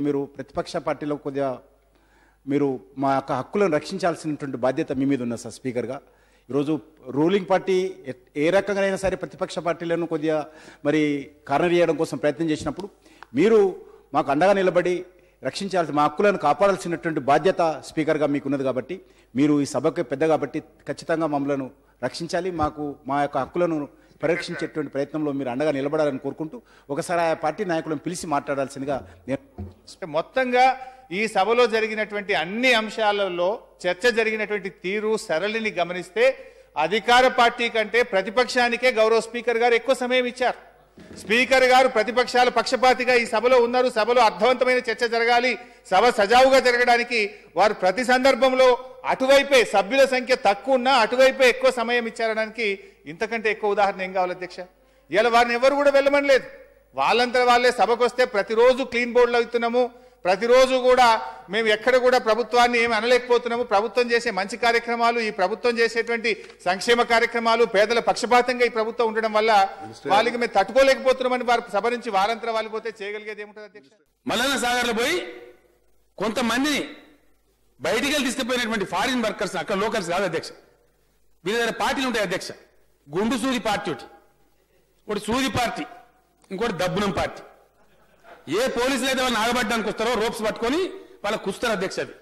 మీరు ప్రతిపక్ష పార్టీలో కొద్దిగా మీరు మా యొక్క హక్కులను రక్షించాల్సినటువంటి బాధ్యత మీ మీద ఉన్నది సార్ స్పీకర్గా. ఈరోజు రూలింగ్ పార్టీ ఏ రకంగానైనా సరే ప్రతిపక్ష పార్టీలను కొద్దిగా మరి కార్నర్ చేయడం కోసం ప్రయత్నం చేసినప్పుడు మీరు మాకు అండగా నిలబడి రక్షించాల్సి మా హక్కులను కాపాడాల్సినటువంటి బాధ్యత స్పీకర్గా మీకున్నది. కాబట్టి మీరు ఈ సభకు పెద్ద కాబట్టి ఖచ్చితంగా మమ్మల్ని రక్షించాలి, మాకు మా యొక్క హక్కులను పరిరక్షించేటువంటి ప్రయత్నంలో మీరు అండగా నిలబడాలని కోరుకుంటూ ఒకసారి ఆ పార్టీ నాయకులను పిలిచి మాట్లాడాల్సిందిగా మొత్తంగా ఈ సభలో జరిగినటువంటి అన్ని అంశాలలో చర్చ జరిగినటువంటి తీరు సరళిని గమనిస్తే అధికార పార్టీ కంటే ప్రతిపక్షానికే గౌరవ స్పీకర్ గారు ఎక్కువ సమయం ఇచ్చారు. స్పీకర్ గారు ప్రతిపక్షాల పక్షపాతిగా ఈ సభలో ఉన్నారు. సభలో అర్థవంతమైన చర్చ జరగాలి, సభ సజావుగా జరగడానికి వారు ప్రతి సందర్భంలో అటువైపే సభ్యుల సంఖ్య తక్కువ ఉన్నా అటువైపే ఎక్కువ సమయం ఇచ్చారనడానికి ఇంతకంటే ఎక్కువ ఉదాహరణ ఏం కావాలి అధ్యక్ష? ఇలా వారిని ఎవరు కూడా వెళ్ళమనలేదు. వాళ్ళంతా వాళ్ళే సభకు వస్తే ప్రతిరోజు క్లీన్ బోర్డులు అవుతున్నాము, ప్రతిరోజు కూడా మేము ఎక్కడ కూడా ప్రభుత్వాన్ని ఏమి అనలేకపోతున్నాము. ప్రభుత్వం చేసే మంచి కార్యక్రమాలు, ఈ ప్రభుత్వం చేసేటువంటి సంక్షేమ కార్యక్రమాలు, పేదల పక్షపాతంగా ఈ ప్రభుత్వం ఉండడం వల్ల వాళ్ళకి మేము తట్టుకోలేకపోతున్నామని వారు సభ నుంచి వారంతా వాళ్ళు పోతే చేయగలిగేది ఏముంటుంది అధ్యక్ష? మల్లన్న సాగర్లో పోయి కొంతమందిని బయటికి వెళ్ళి తీసుకుపోయినటువంటి ఫారిన్ వర్కర్స్ అక్కడ లోకల్స్ కాదు అధ్యక్ష, వీళ్ళ దగ్గర పార్టీలు ఉంటాయి అధ్యక్ష. గుండు సూది పార్టీ ఒకటి సూది పార్టీ, ఇంకోటి దబ్బునం పార్టీ. ఏ పోలీసులు అయితే వాళ్ళు నాగబడ్డానికి వస్తారో రోప్స్ పట్టుకొని వాళ్ళకు కుస్తారు అధ్యక్ష. అది